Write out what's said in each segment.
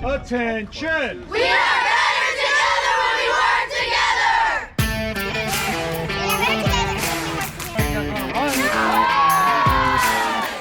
Attention! We are better together when we work together!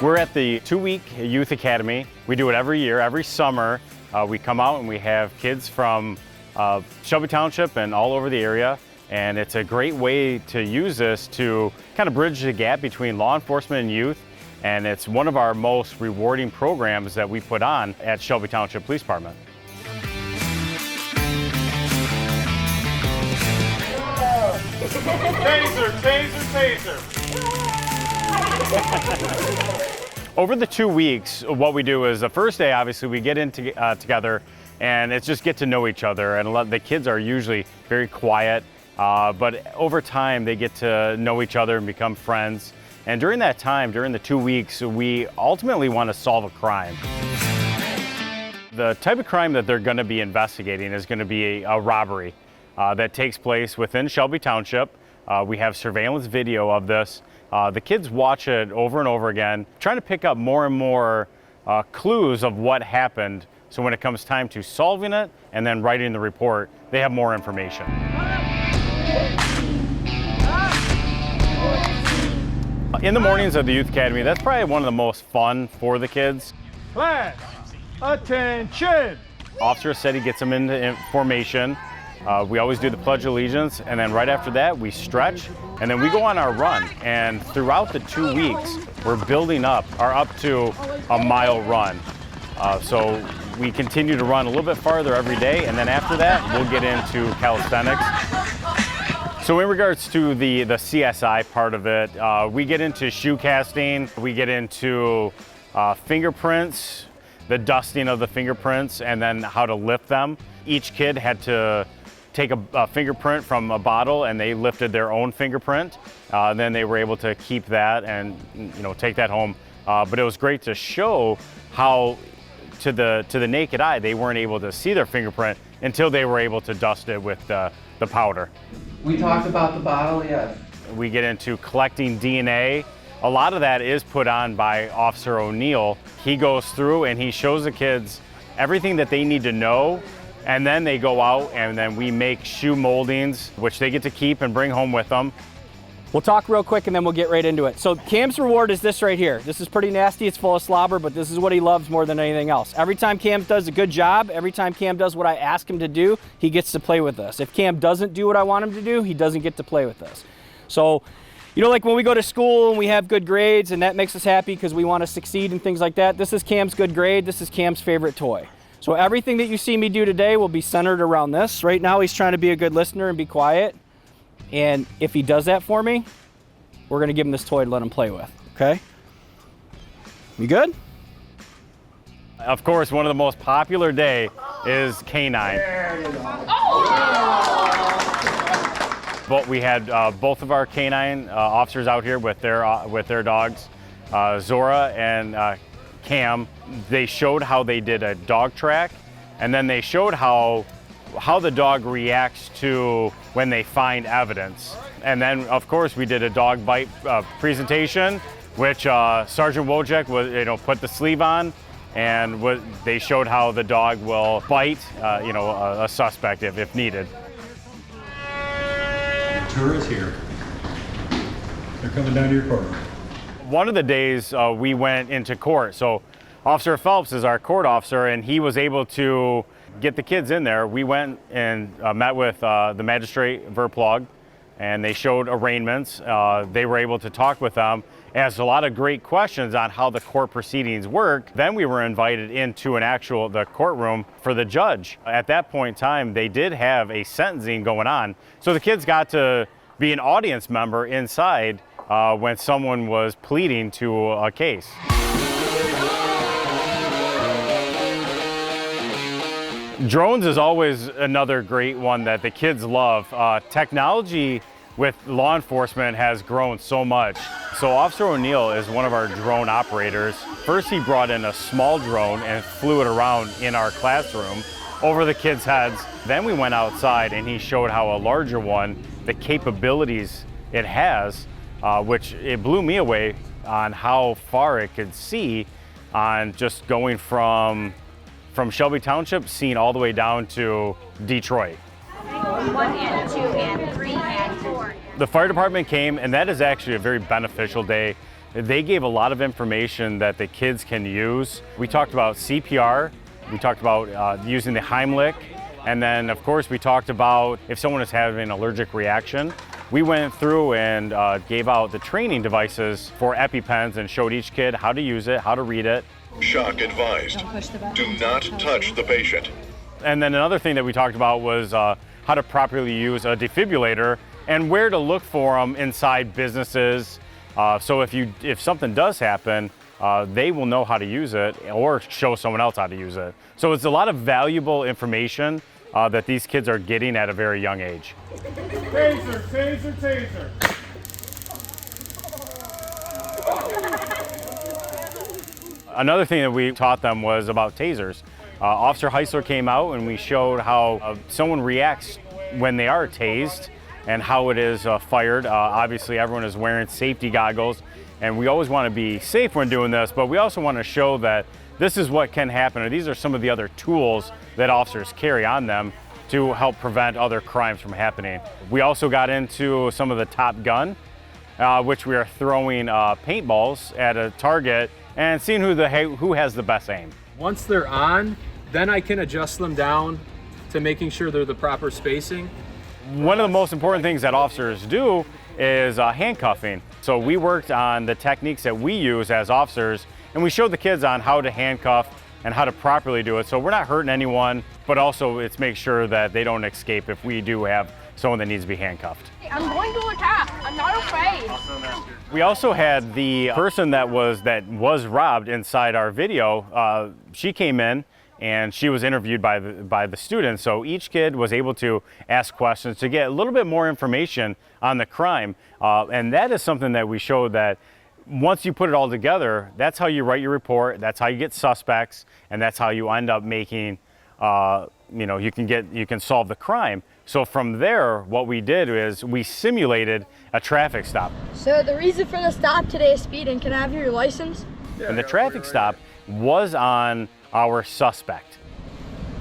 We're at the 2-week Youth Academy. We do it every year, every summer. We come out and we have kids from Shelby Township and all over the area. And it's a great way to use this to kind of bridge the gap between law enforcement and youth. And it's one of our most rewarding programs that we put on at Shelby Township Police Department. Taser, taser, taser! Over the 2 weeks, what we do is the first day, obviously, we get in together and it's just get to know each other. And the kids are usually very quiet, but over time they get to know each other and become friends. And during that time, during the 2 weeks, we ultimately want to solve a crime. The type of crime that they're going to be investigating is going to be a robbery that takes place within Shelby Township. We have surveillance video of this. The kids watch it over and over again, trying to pick up more and more clues of what happened. So when it comes time to solving it and then writing the report, they have more information. In the mornings of the Youth Academy, that's probably one of the most fun for the kids. Class, attention! Officer said he gets them into formation. We always do the Pledge of Allegiance, and then right after that, we stretch, and then we go on our run. And throughout the 2 weeks, we're building up to a mile run. So we continue to run a little bit farther every day, and then after that, we'll get into calisthenics. So in regards to the CSI part of it, we get into shoe casting, we get into fingerprints, the dusting of the fingerprints, and then how to lift them. Each kid had to take a fingerprint from a bottle and they lifted their own fingerprint. Then they were able to keep that and take that home. But it was great to show how to the naked eye they weren't able to see their fingerprint until they were able to dust it with the powder. We talked about the bottle, yes. We get into collecting DNA. A lot of that is put on by Officer O'Neill. He goes through and he shows the kids everything that they need to know, and then they go out and then we make shoe moldings, which they get to keep and bring home with them. We'll talk real quick and then we'll get right into it. So Cam's reward is this right here. This is pretty nasty, it's full of slobber, but this is what he loves more than anything else. Every time Cam does a good job, every time Cam does what I ask him to do, he gets to play with us. If Cam doesn't do what I want him to do, he doesn't get to play with us. So, like when we go to school and we have good grades and that makes us happy because we want to succeed and things like that, this is Cam's good grade, this is Cam's favorite toy. So everything that you see me do today will be centered around this. Right now he's trying to be a good listener and be quiet. And if he does that for me, we're gonna give him this toy to let him play with, okay? You good? Of course, one of the most popular day is Canine. But we had both of our canine officers out here with their dogs, Zora and Cam. They showed how they did a dog track, and then they showed how the dog reacts to when they find evidence. And then, of course, we did a dog bite presentation, which Sergeant Wojcik was, put the sleeve on, and they showed how the dog will bite, a suspect if needed. Tour is here. They're coming down to your courtroom. One of the days we went into court. So Officer Phelps is our court officer, and he was able to get the kids in there. We went and met with the magistrate Verplug, and they showed arraignments. They were able to talk with them, asked a lot of great questions on how the court proceedings work. Then we were invited into the courtroom for the judge. At that point in time, they did have a sentencing going on. So the kids got to be an audience member inside when someone was pleading to a case. Drones is always another great one that the kids love. Technology with law enforcement has grown so much. So Officer O'Neill is one of our drone operators. First, he brought in a small drone and flew it around in our classroom over the kids' heads. Then we went outside and he showed how a larger one, the capabilities it has, which it blew me away on how far it could see on just going from from Shelby Township, seen all the way down to Detroit. 1 and 2 and 3 and 4. The fire department came, and that is actually a very beneficial day. They gave a lot of information that the kids can use. We talked about CPR, we talked about using the Heimlich, and then of course we talked about if someone is having an allergic reaction. We went through and gave out the training devices for EpiPens and showed each kid how to use it, how to read it. Shock advised. Do not touch the patient. And then another thing that we talked about was how to properly use a defibrillator and where to look for them inside businesses. So if something does happen, they will know how to use it or show someone else how to use it. So it's a lot of valuable information that these kids are getting at a very young age. Taser, taser, taser. Another thing that we taught them was about tasers. Officer Heisler came out and we showed how someone reacts when they are tased and how it is fired. Obviously everyone is wearing safety goggles and we always want to be safe when doing this, but we also want to show that this is what can happen, or these are some of the other tools that officers carry on them to help prevent other crimes from happening. We also got into some of the Top Gun, which we are throwing paintballs at a target and seeing who has the best aim. Once they're on, then I can adjust them down to making sure they're the proper spacing. One of the most important things that officers do is handcuffing. So we worked on the techniques that we use as officers, and we showed the kids on how to handcuff and how to properly do it. So we're not hurting anyone, but also it's make sure that they don't escape if we do have someone that needs to be handcuffed. I'm going to attack. I'm not afraid. We also had the person that was robbed inside our video. She came in and she was interviewed by the students. So each kid was able to ask questions to get a little bit more information on the crime. And that is something that we showed that once you put it all together, that's how you write your report, that's how you get suspects, and that's how you end up making, you can solve the crime. So from there, what we did is we simulated a traffic stop. So the reason for the stop today is speeding. Can I have your license? And the traffic stop was on our suspect.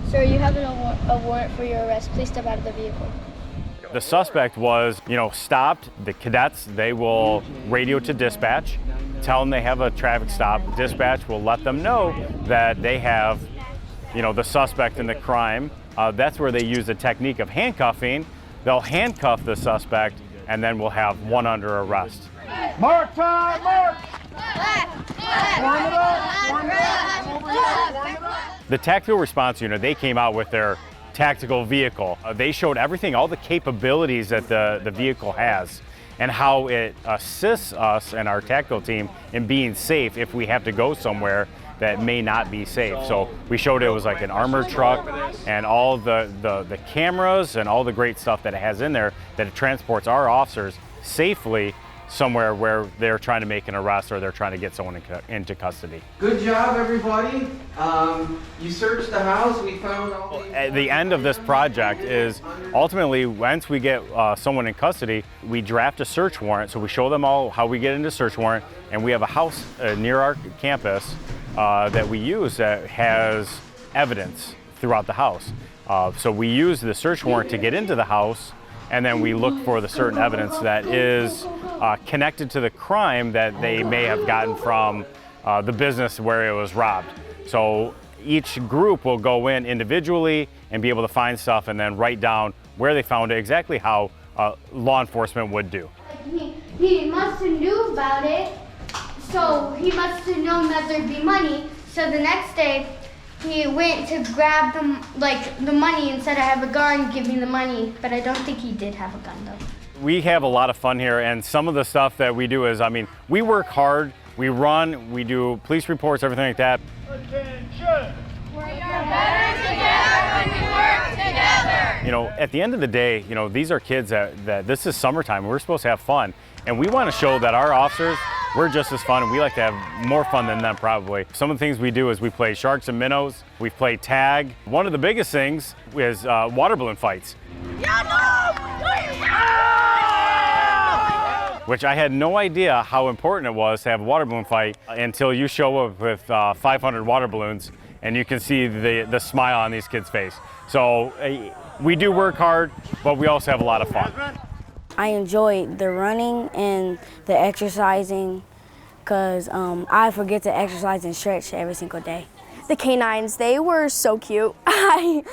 Sir, you have a warrant for your arrest. Please step out of the vehicle. The suspect was, stopped. The cadets, they will radio to dispatch, tell them they have a traffic stop. Dispatch will let them know that they have, the suspect in the crime. That's where they use the technique of handcuffing. They'll handcuff the suspect, and then we'll have one under arrest. Mark time, mark! The tactical response unit, they came out with their tactical vehicle. They showed everything, all the capabilities that the vehicle has and how it assists us and our tactical team in being safe if we have to go somewhere that may not be safe. So we showed it was like an armored truck and all the cameras and all the great stuff that it has in there that it transports our officers safely somewhere where they're trying to make an arrest or they're trying to get someone into custody. Good job, everybody. You searched the house. We found all the... At the end of this project is ultimately once we get someone in custody, we draft a search warrant. So we show them all how we get into search warrant, and we have a house near our campus that we use that has evidence throughout the house. So we use the search warrant to get into the house, and then we look for the certain evidence that is connected to the crime that they may have gotten from the business where it was robbed. So each group will go in individually and be able to find stuff and then write down where they found it, exactly how law enforcement would do. He must have knew about it, so he must have known that there'd be money. So the next day, he went to grab the money and said, "I have a gun, give me the money." But I don't think he did have a gun though. We have a lot of fun here, and some of the stuff that we do is, we work hard, we run, we do police reports, everything like that. Attention! We are better together when we work together. At the end of the day, these are kids that this is summertime, we're supposed to have fun. And we want to show that our officers, we're just as fun, and we like to have more fun than them probably. Some of the things we do is we play sharks and minnows, we play tag. One of the biggest things is water balloon fights. Which I had no idea how important it was to have a water balloon fight until you show up with 500 water balloons and you can see the smile on these kids' face. So we do work hard, but we also have a lot of fun. I enjoy the running and the exercising because I forget to exercise and stretch every single day. The canines, they were so cute. I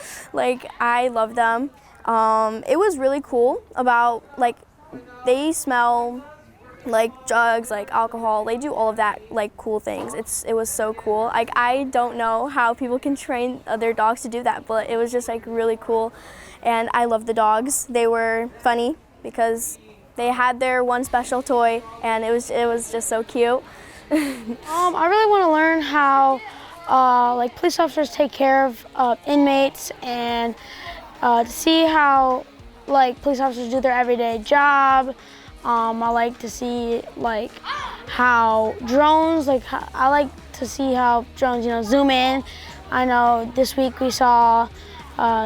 love them. It was really cool about, like, they smell like drugs, like alcohol. They do all of that, like, cool things. It was so cool. Like, I don't know how people can train their dogs to do that, but it was just, like, really cool. And I love the dogs. They were funny because they had their one special toy, and it was just so cute. I really want to learn how like police officers take care of inmates, and to see how like police officers do their everyday job. I like to see like how drones, I like to see how drones, zoom in. I know this week we saw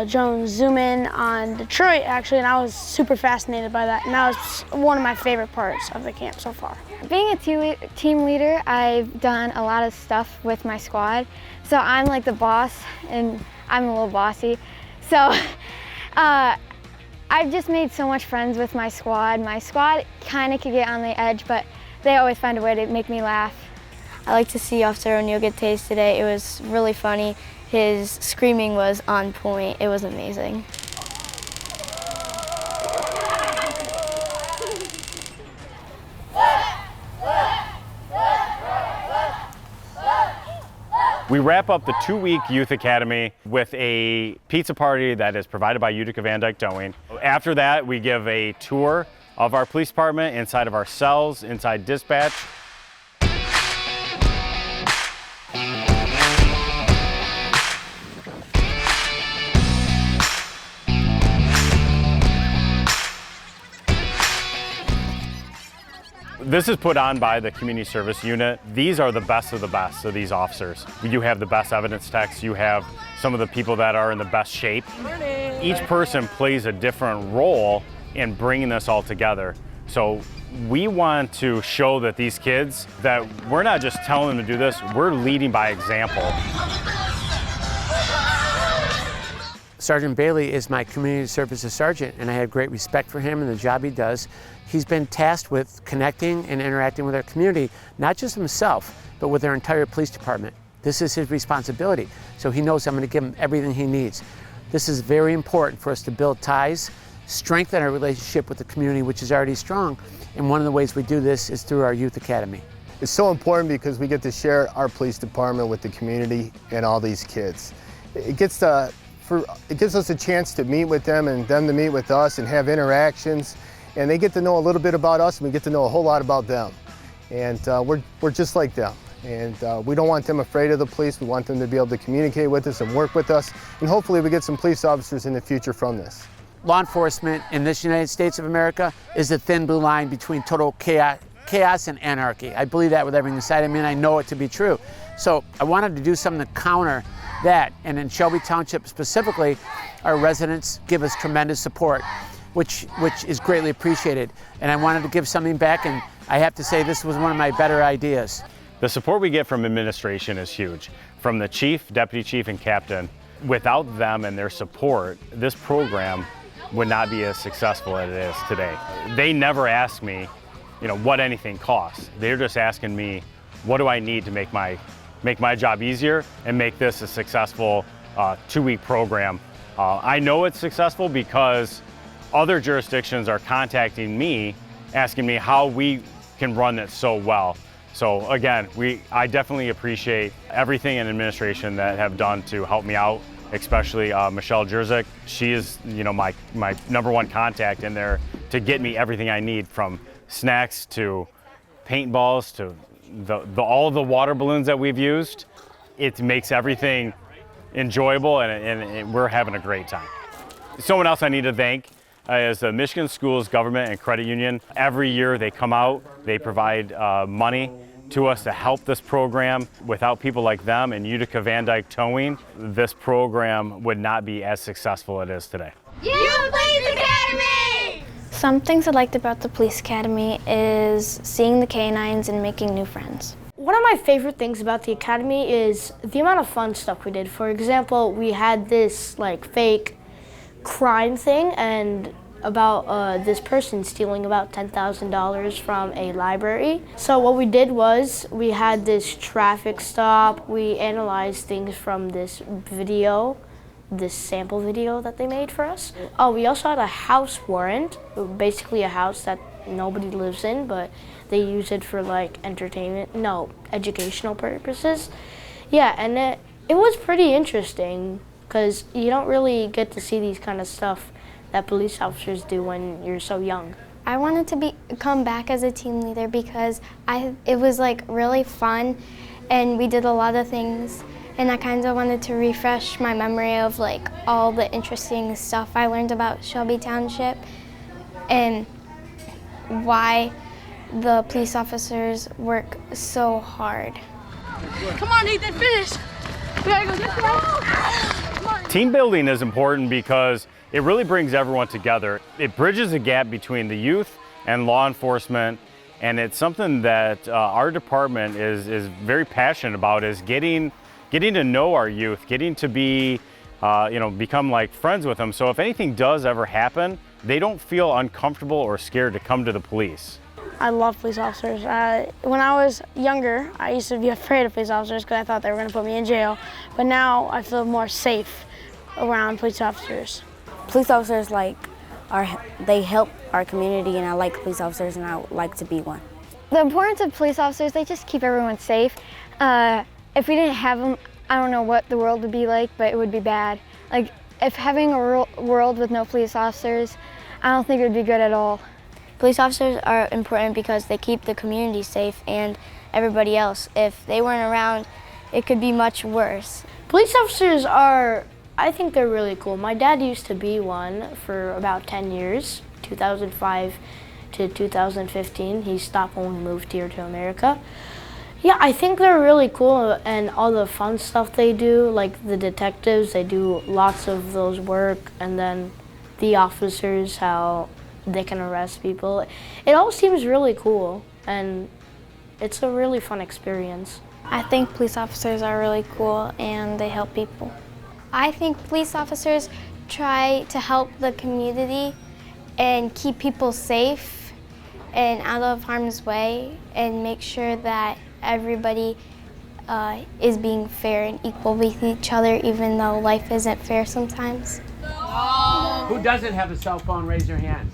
drones zoom in on Detroit actually, and I was super fascinated by that, and that was one of my favorite parts of the camp so far. Being a team leader, I've done a lot of stuff with my squad, so I'm like the boss, and I'm a little bossy. So I've just made so much friends with my squad. My squad kind of could get on the edge, but they always find a way to make me laugh. I like to see Officer O'Neill get tased today. It was really funny. His screaming was on point. It was amazing. We wrap up the 2-week Youth Academy with a pizza party that is provided by Utica Van Dyke Towing. After that, we give a tour of our police department, inside of our cells, inside dispatch. This is put on by the Community Service Unit. These are the best of the best of these officers. You have the best evidence techs, you have some of the people that are in the best shape. Each person plays a different role in bringing this all together. So we want to show that these kids, that we're not just telling them to do this, we're leading by example. Sergeant Bailey is my community services sergeant, and I have great respect for him and the job he does. He's been tasked with connecting and interacting with our community, not just himself, but with our entire police department. This is his responsibility, so he knows I'm going to give him everything he needs. This is very important for us to build ties, strengthen our relationship with the community, which is already strong, and one of the ways we do this is through our Youth Academy. It's so important because we get to share our police department with the community and all these kids. It gives us a chance to meet with them and them to meet with us and have interactions, and they get to know a little bit about us and we get to know a whole lot about them. And we're just like them, and we don't want them afraid of the police. We want them to be able to communicate with us and work with us, and hopefully we get some police officers in the future from this. Law enforcement in this United States of America is a thin blue line between total chaos and anarchy. I believe that with everything inside of me, and I know it to be true. So I wanted to do something to counter that, and in Shelby Township specifically, our residents give us tremendous support, which is greatly appreciated. And I wanted to give something back, and I have to say this was one of my better ideas. The support we get from administration is huge. From the chief, deputy chief, and captain, without them and their support, this program would not be as successful as it is today. They never ask me, what anything costs. They're just asking me, what do I need to make my job easier and make this a successful 2-week program. I know it's successful because other jurisdictions are contacting me, asking me how we can run it so well. So again, I definitely appreciate everything in administration that have done to help me out, especially Michelle Jerzyk. She is my #1 contact in there to get me everything I need, from snacks to paintballs to all of the water balloons that we've used. It makes everything enjoyable, and we're having a great time. Someone else I need to thank is the Michigan Schools Government and Credit Union. Every year they come out, they provide money to us to help this program. Without people like them and Utica Van Dyke Towing, this program would not be as successful as it is today. Youth Police Academy! Some things I liked about the Police Academy is seeing the canines and making new friends. One of my favorite things about the academy is the amount of fun stuff we did. For example, we had this like fake crime thing and about this person stealing about $10,000 from a library. So what we did was we had this traffic stop. We analyzed things from this video, this sample video that they made for us. Oh, we also had a house warrant, basically a house that nobody lives in, but they use it for like educational purposes. Yeah, and it was pretty interesting because you don't really get to see these kind of stuff that police officers do when you're so young. I wanted to come back as a team leader because it was like really fun and we did a lot of things, and I kind of wanted to refresh my memory of like all the interesting stuff I learned about Shelby Township and why the police officers work so hard. Come on, Ethan, finish. We gotta go this way. Team building is important because it really brings everyone together. It bridges a gap between the youth and law enforcement, and it's something that our department is very passionate about, is getting to know our youth, getting to be, become like friends with them. So if anything does ever happen, they don't feel uncomfortable or scared to come to the police. I love police officers. When I was younger, I used to be afraid of police officers because I thought they were going to put me in jail. But now I feel more safe around police officers. Police officers they help our community, and I like police officers and I would like to be one. The importance of police officers, they just keep everyone safe. If we didn't have them, I don't know what the world would be like, but it would be bad. Like, if having a world with no police officers, I don't think it would be good at all. Police officers are important because they keep the community safe and everybody else. If they weren't around, it could be much worse. Police officers I think they're really cool. My dad used to be one for about 10 years, 2005 to 2015. He stopped when we moved here to America. Yeah, I think they're really cool, and all the fun stuff they do, like the detectives, they do lots of those work, and then the officers, how they can arrest people. It all seems really cool, and it's a really fun experience. I think police officers are really cool and they help people. I think police officers try to help the community and keep people safe and out of harm's way and make sure that everybody is being fair and equal with each other, even though life isn't fair sometimes. Who doesn't have a cell phone, raise your hands.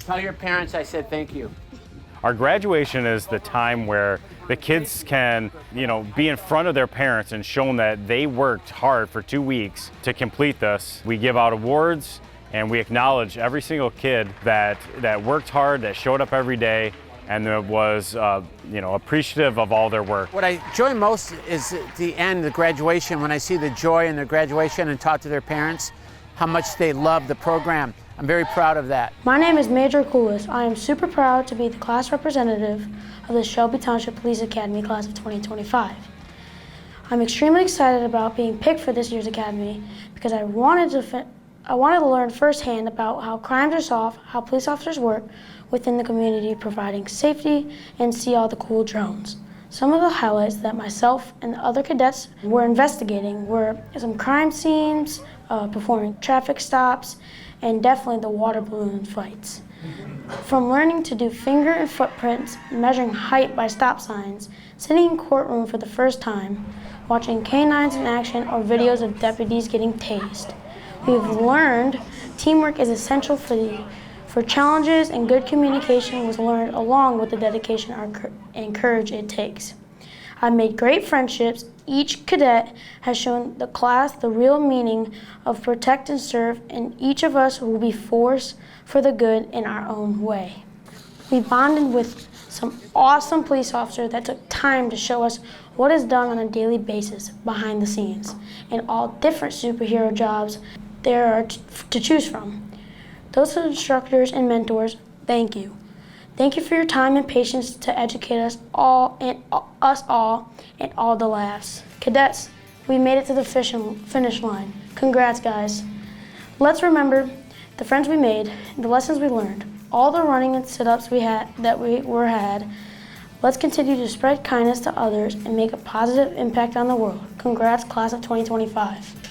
Tell your parents I said thank you. Our graduation is the time where the kids can, be in front of their parents and show them that they worked hard for 2 weeks to complete this. We give out awards and we acknowledge every single kid that worked hard, that showed up every day, and that was, appreciative of all their work. What I enjoy most is at the end, the graduation, when I see the joy in their graduation and talk to their parents, how much they love the program. I'm very proud of that. My name is Major Koulis. I am super proud to be the class representative of the Shelby Township Police Academy class of 2025. I'm extremely excited about being picked for this year's academy because I wanted to learn firsthand about how crimes are solved, how police officers work within the community providing safety, and see all the cool drones. Some of the highlights that myself and the other cadets were investigating were some crime scenes, performing traffic stops, and definitely the water balloon fights. From learning to do finger and footprints, measuring height by stop signs, sitting in courtroom for the first time, watching canines in action, or videos of deputies getting tased. We've learned teamwork is essential for challenges, and good communication was learned along with the dedication and courage it takes. I've made great friendships. Each cadet has shown the class the real meaning of protect and serve, and each of us will be force for the good in our own way. We bonded with some awesome police officers that took time to show us what is done on a daily basis behind the scenes and all different superhero jobs there are to choose from. Those instructors and mentors, thank you. Thank you for your time and patience to educate us all and all the laughs. Cadets, we made it to the finish line. Congrats, guys. Let's remember the friends we made, the lessons we learned, all the running and sit-ups we had, Let's continue to spread kindness to others and make a positive impact on the world. Congrats, class of 2025.